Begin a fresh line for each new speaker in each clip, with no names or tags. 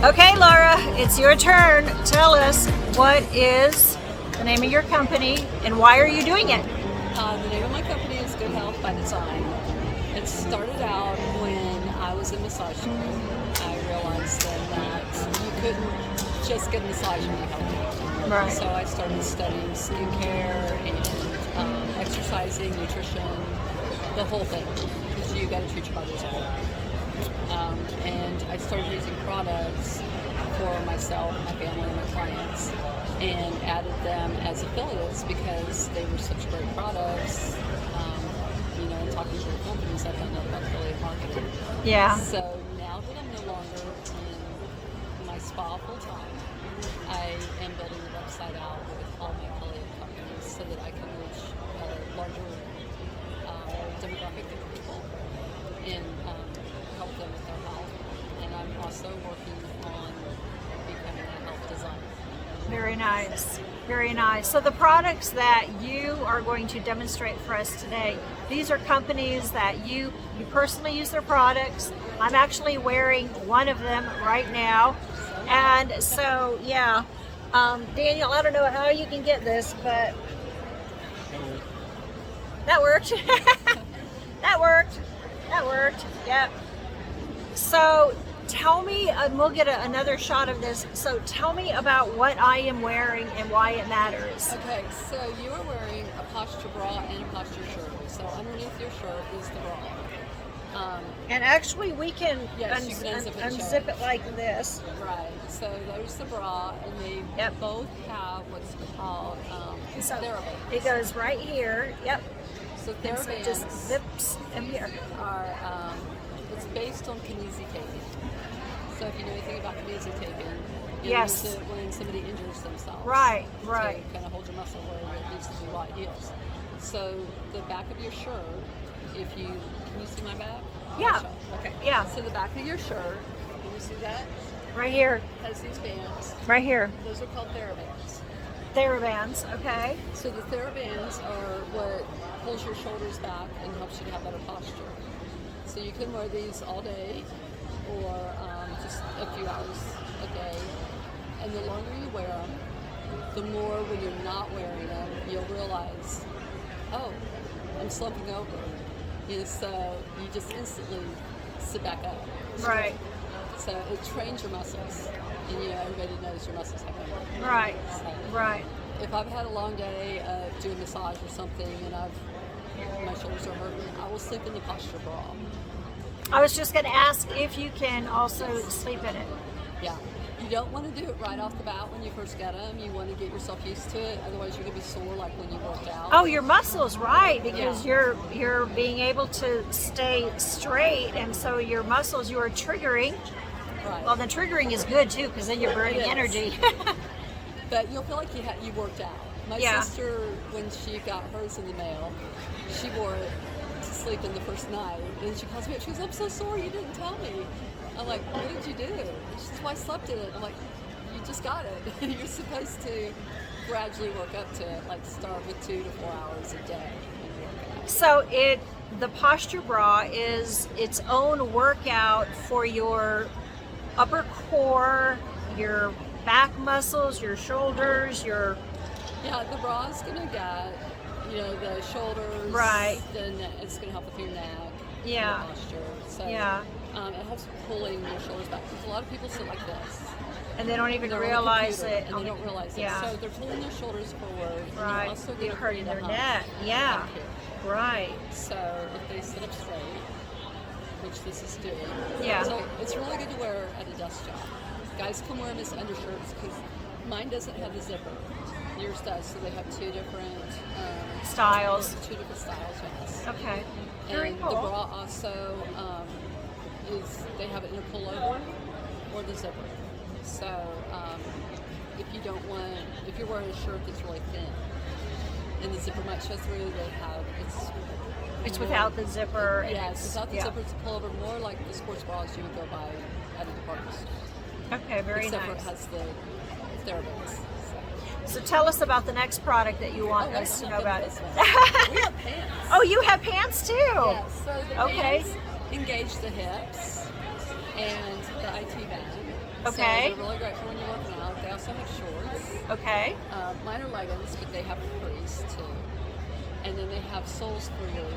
Okay, Laura, it's your turn. Tell us, what is the name of your company and why are you doing it?
The name of my company is Good Health by Design. It started out when I was in massage school. I realized then that you couldn't just get a massage and be healthy.
Right.
So I started studying skincare and exercising, nutrition, the whole thing, because you got to treat your body as a whole. And I started using products for myself, my family, and my clients, and added them as affiliates because they were such great products. And talking to the companies, I found out about affiliate marketing.
Yeah.
So now that I'm no longer in my spa full time, I am building a website out with all my affiliate companies so that I can reach a larger demographic of people and help them with their health. And I'm also working on becoming a health designer.
Very nice. Very nice. So the products that you are going to demonstrate for us today, these are companies that you personally use their products. I'm actually wearing one of them right now. And so, yeah, Daniel, I don't know how you can get this, but that worked. That worked. That worked. Yep. So tell me, we'll get another shot of this. So tell me about what I am wearing and why it matters.
Okay, so you are wearing a posture bra and a posture shirt. So underneath your shirt is the bra.
And actually, we can,
Yes, you can
unzip it like this.
Right. So there's the bra, and they both have what's called
So
TheraBands.
it goes right here. Yep.
So
And so it just
TheraBands
zips in here.
are it's based on kinesiology. So if you know anything about kinesiology, you
Yes.
use it when somebody injures themselves.
Right, right.
To kind of hold your muscle where it needs to be while it heals. So the back of your shirt, if you can you see my back?
Yeah.
I'll show. Okay.
Yeah.
So the back of your shirt, can you see that?
Right here.
Has these bands.
Right here.
Those are called TheraBands.
TheraBands. Okay.
So the TheraBands are what pulls your shoulders back and helps you to have better posture. So you can wear these all day or just a few hours a day. And the longer you wear them, the more when you're not wearing them, you'll realize, oh, I'm slumping over. So you just instantly sit back up.
Right.
So it trains your muscles. And everybody knows your muscles have to work.
Right.
So
Right.
if I've had a long day of doing massage or something and my shoulders are hurting, I will sleep in the posture bra.
I was just going to ask if you can also sleep in it.
Yeah. You don't want to do it right off the bat when you first get them. You want to get yourself used to it. Otherwise, you're going to be sore like when you worked out.
Oh, your muscles, right? Because
Yeah.
you're being able to stay straight, and so your muscles you are triggering.
Right.
Well, the triggering is good too, because then you're burning
It is.
energy.
But you'll feel like you worked out. My
Yeah.
sister, when she got hers in the mail, she wore it to sleep in the first night. And she calls me up. She goes, I'm so sorry you didn't tell me. I'm like, what did you do? She says, well, I slept in it. I'm like, you just got it. You're supposed to gradually work up to it, like start with 2 to 4 hours a day and work out.
So the posture bra is its own workout for your upper core, your back muscles, your shoulders, your
Yeah, the bra is going to get, the shoulders.
Right.
Then it's going to help with your neck.
Yeah.
Your posture. So
Yeah.
It helps pulling your shoulders back. Because a lot of people sit like this.
and they don't even
They're on the
realize
computer,
it.
And they don't realize
Yeah.
it. So they're pulling their shoulders forward. And
Right.
they're also
They're
going to
hurting
create a
their
hump
neck. Yeah.
back here.
Right.
So if they sit up straight, which this is doing.
Yeah.
So it's really good to wear at a desk job. Guys can wear them as undershirts because mine doesn't have the zipper. Yours does. So they have two different
Styles.
Two different styles, yes.
Okay. Very
And
cool.
the bra also is they have it in a pullover or the zipper. So if you're wearing a shirt that's really thin and the zipper might show through, they have
It's without the zipper. and
Yeah, it's without the
yeah.
zipper. It's a pullover, more like the sports bras you would go buy at a department store.
Okay, very
Except for it
nice.
has the TheraBands.
So tell us about the next product that you want
Oh,
us to
wait,
know
I'm
about.
done with this one. We have pants.
Oh, you have pants too.
Yes, so the
Okay.
pants engage the hips and the IT band.
Okay.
So they're really great for when you're working out. They also have shorts.
Okay.
Mine are leggings, but they have capris too. And then they have soles for your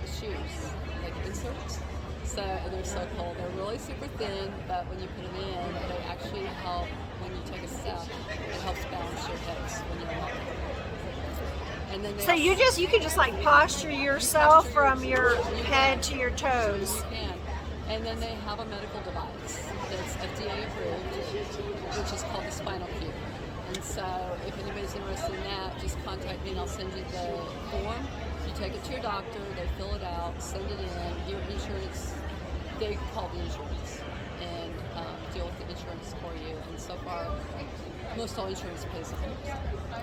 shoes, like inserts. So they're so cool. They're really super thin, but when you put them in, they actually help when you take a step. It helps balance your hips when you're walking. And then
So you can just like posture yourself from your head to your toes.
You can. And then they have a medical device that's FDA-approved, which is called the Spinal Cue. And so if anybody's interested in that, just contact me and I'll send you the form. You take it to your doctor, they fill it out, send it in. Your insurance, they call the insurance and deal with the insurance for you. And so far, most all insurance pays for it.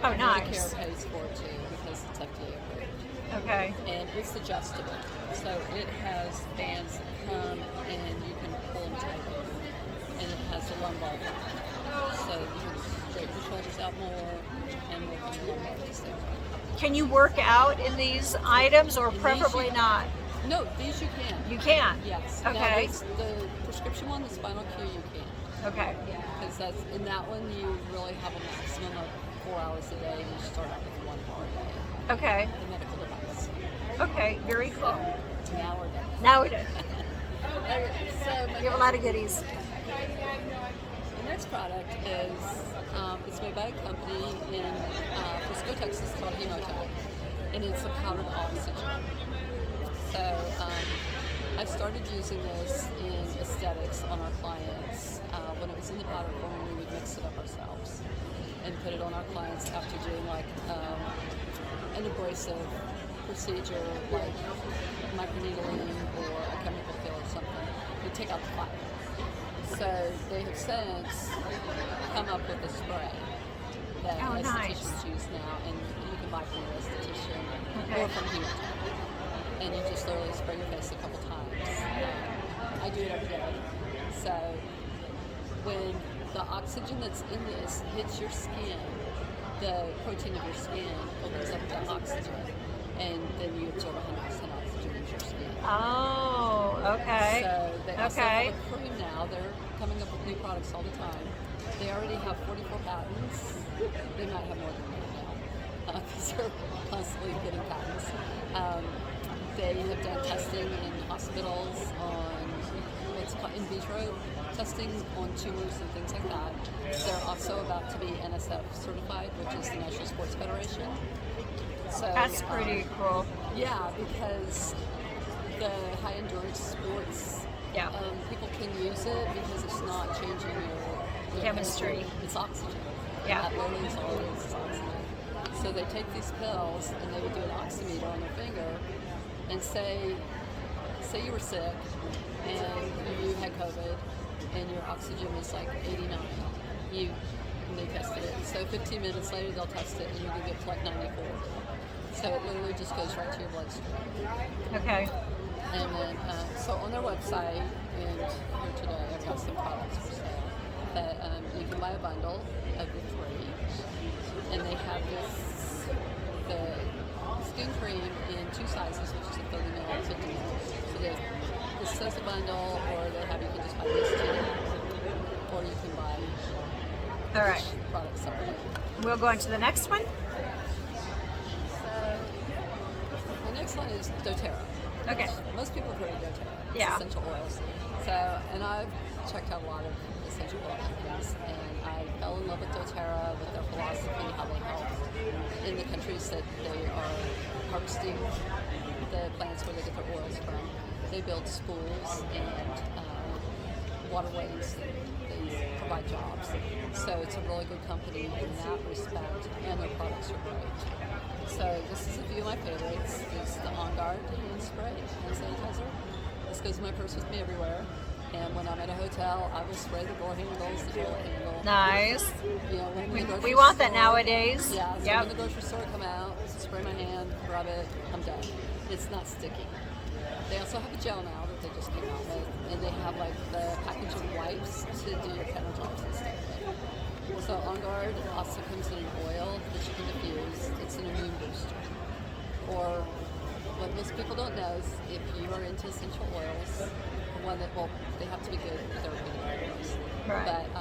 Oh, nice.
Medicare pays for it too because it's FDA-approved.
Okay.
And it's adjustable. So it has bands that come and you can pull them tight. And it has a lumbar. So you can straighten your shoulders out more and work on the lumbar at the same time.
Can you work out in these items or
These
preferably
you-
not?
No, these you can.
You can?
Yes.
Okay.
Now, the prescription one, the Spinal Cue, you can.
Okay.
Because that's in that one, you really have a maximum of 4 hours a day, and you start out with 1 hour a day.
Okay.
The medical device.
Okay. Very cool.
So now we're done.
Now we do.
So
You have a lot of goodies.
the next product is it's made by a company in Frisco, Texas called Hemotech, and it's a powdered oxygen. So I started using this in aesthetics on our clients. When it was in the powder form, we would mix it up ourselves and put it on our clients after doing like an abrasive procedure like microneedling or a chemical peel or something. We take out the fire. So they have since come up with a spray that estheticians use now, and you can buy from your esthetician or from Hemotech. And you just literally spray your face a couple times. I do it every day. So when the oxygen that's in this hits your skin, the protein of your skin opens up the oxygen, and then you absorb 100% oxygen into your skin.
Oh, okay.
So they also have a cream now. They're coming up with new products all the time. They already have 44 patents. They might have more than that now because they're constantly getting patents. They have done testing in hospitals on what's called in vitro testing on tumors and things like that. They're also about to be NSF certified, which is the National Sports Federation. So
That's pretty cool.
Yeah, because the high endurance sports, people can use it because it's not changing your
Chemistry.
It's oxygen.
Yeah.
That literally is all it is oxygen. So they take these pills and they would do an oximeter on their finger and say you were sick and you had COVID and your oxygen was like 89. And they tested it. So 15 minutes later they'll test it and you can get to like 94. So it literally just goes right to your bloodstream.
Okay.
And then, so on their website, and here today I've got some products for sale, that you can buy a bundle of the 3, and they have the skin cream in 2 sizes, which is a 30 ml and 50 ml. So this says a bundle, or they have you can just buy these 2, or you can buy each product separately.
We'll go on to the next one.
The next one is doTERRA.
Okay.
Most people have heard of doTERRA. It's
Yeah.
essential oils. So, and I've checked out a lot of essential oil companies, and I fell in love with doTERRA, with their philosophy, how they help in the countries that they are harvesting the plants where they get their oils from. They build schools and waterways. They provide jobs. So it's a really good company in that respect, and their products are great. So this is a few of my favorites. It's the On Guard hand spray, hand sanitizer. This goes in my purse with me everywhere. And when I'm at a hotel, I will spray the door handles, the toilet handle.
Nice.
You know, when the grocery
We want that
store-
nowadays.
Yeah, so
Yep.
when the grocery store come out, spray my hand, rub it, I'm done. It's not sticky. They also have a gel now that they just came out with, and they have like the package of wipes to do your countertops and stuff with. So On Guard also comes in an oil that you can diffuse. It's an immune booster. Or what most people don't know is if you are into essential oils, one that, well, they have to be good therapeutic oils.
Right.
But if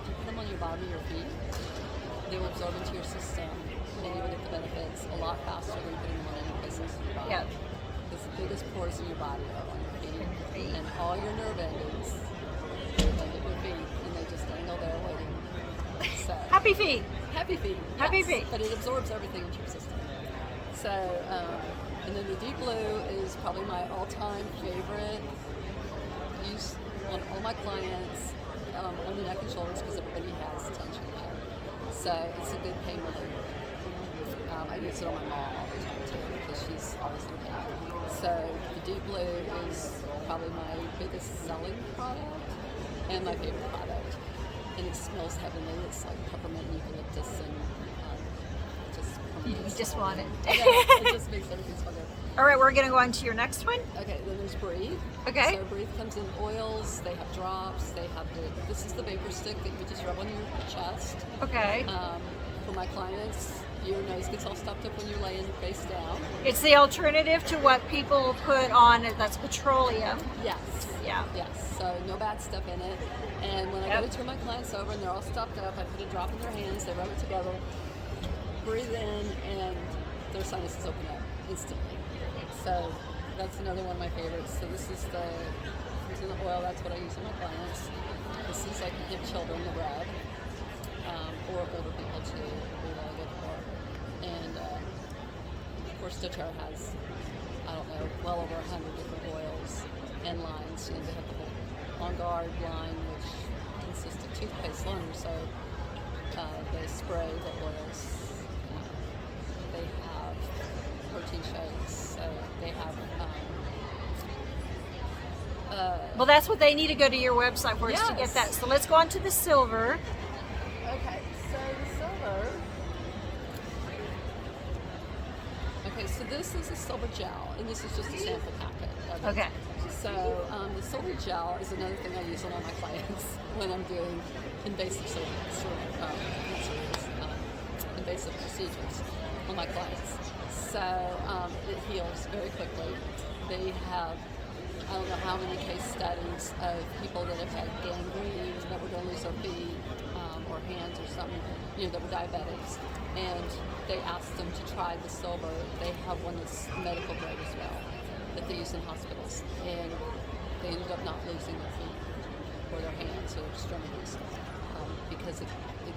you put them on your bottom of your feet, they will absorb into your system, and you will get the benefits a lot faster than putting them on any places in your body.
Yep.
Because the biggest pores in your body are on your feet, and all your nerve endings land at your feet, and they just dangle there waiting. So
Happy feet.
happy feet,
Happy
yes,
feet.
but it absorbs everything into your system. So, and then the Deep Blue is probably my all-time favorite. Use on all my clients, on the neck and shoulders, because everybody has tension there. So it's a good pain reliever. I use it on my mom all the time too, because she's always in pain. So the Deep Blue is probably my biggest selling product and my favorite product. And it smells heavenly. It's like peppermint and eucalyptus, and just
You just want it.
it just makes everything smell good.
All right, we're going to go on to your next one.
Okay, then there's Breathe.
Okay.
So Breathe comes in oils. They have drops. They have this is the vapor stick that you just rub on your chest.
Okay.
For my clients, your nose gets all stopped up when you're laying face down.
It's the alternative to what people put on, that's petroleum.
Yes.
Yeah.
Yes. So no bad stuff in it. And when I go to turn my clients over and they're all stopped up, I put a drop in their hands. They rub it together. Breathe in, and their sinuses open up instantly. So that's another one of my favorites. So this is the oil. That's what I use on my clients. This is like give children the rub, or older people too. Would be really good for. And of course, doTERRA has, I don't know, well over 100 different oils and lines. You know, they have the whole On Guard line, which consists of toothpaste alone. So they spray the oils. They have protein shakes. So they have.
Well, that's what they need to go to your website for, is to get
Yes.
that. So let's go on to the silver.
Okay, so the silver. Okay, so this is a silver gel, and this is just a sample packet of it.
Okay.
So the silver gel is another thing I use on all my clients when I'm doing invasive invasive procedures on my clients. So it heals very quickly. They have, I don't know how many case studies of people that have had gangrene, that were going to lose their feet or hands or something, you know, that were diabetics, and they asked them to try the silver. They have one that's medical grade as well that they use in hospitals, and they ended up not losing their feet or their hands or extremities because it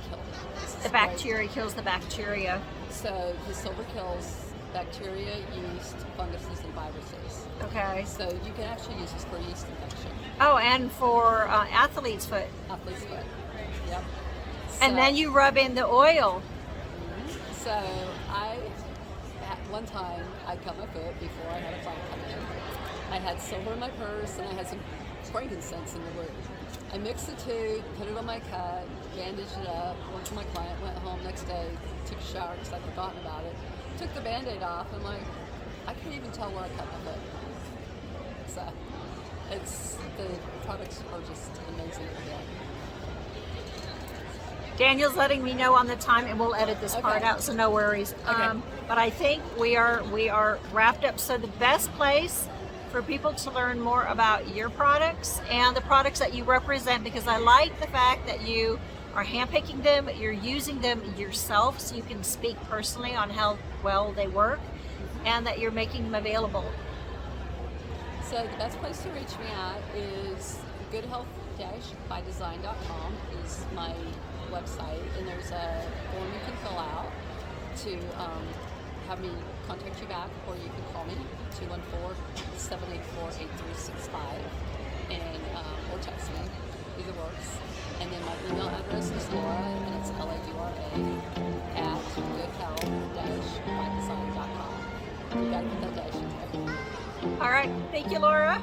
killed them.
The bacteria kills the bacteria.
So the silver kills bacteria, yeast, funguses, and viruses.
Okay.
So you can actually use this for yeast infection.
Oh, and for athlete's foot.
Athlete's foot. Yep.
And then you rub in the oil.
So at one time, I cut my foot before I had a client come in. I had silver in my purse, and I had some frankincense in the room. I mixed the two, put it on my cut, bandaged it up, went to my client, went home next day, took a shower because I'd forgotten about it, took the Band-Aid off, and like, I can't even tell where I cut my foot. So, the products are just amazing again.
Daniel's letting me know on the time, and we'll edit this part out, so no worries.
Okay.
But I think we are wrapped up. So the best place for people to learn more about your products and the products that you represent, because I like the fact that you are handpicking them, you're using them yourself, so you can speak personally on how well they work, and that you're making them available.
So the best place to reach me at is goodhealth-bydesign.com is my website, and there's a form you can fill out to have me contact you back, or you can call me 214-784-8365 and or text me, either works. And then my email address is Laura, and it's Laura at goodhealth-bydesign.com. You gotta put that dash in there.
All right, thank you, Laura.